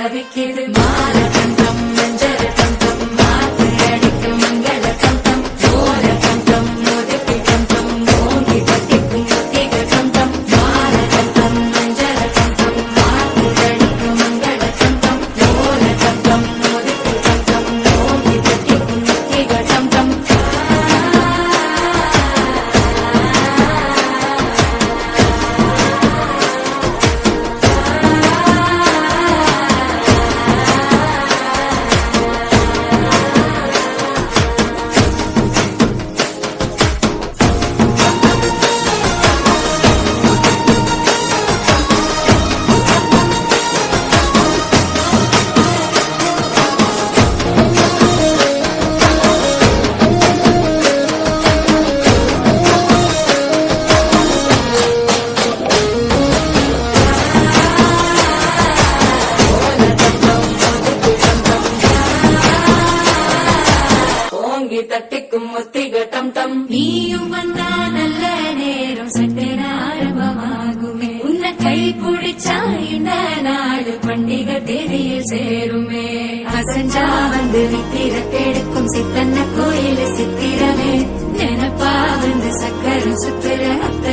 தவிக்கிது மால கண்டம் மஞ்சள் கண்டம் மாத்து அடிக்கும் மங்கள கண்டம் ஓல கண்டம் முதுக்கு கண்டம் ஓங்கி கட்டிக்கும் முத்திக கண்டம் மால கண்டம் மஞ்சள் கண்டம் மாத்து அடிக்கும் மங்கள கண்டம் ஓல கண்டம் முதுக்கு கண்டம் ஓங்கி கட்டிக்கும் முத்திக கண்டம் தட்டிக்கும் முத்திக டம் டம் நீயும் வந்தா நல்ல நேரம் சட்டென ஆரம்பமாகுமே உன்னை கை பிடிச்சா இந்த நாடு பண்டிகை தேதிய சேருமே அசஞ்சா வந்து நித்திர கெடுக்கும் சித்தன்ன கோயில் சித்திரமே நினப்பா வந்து சக்கரம் சுத்துற அத்த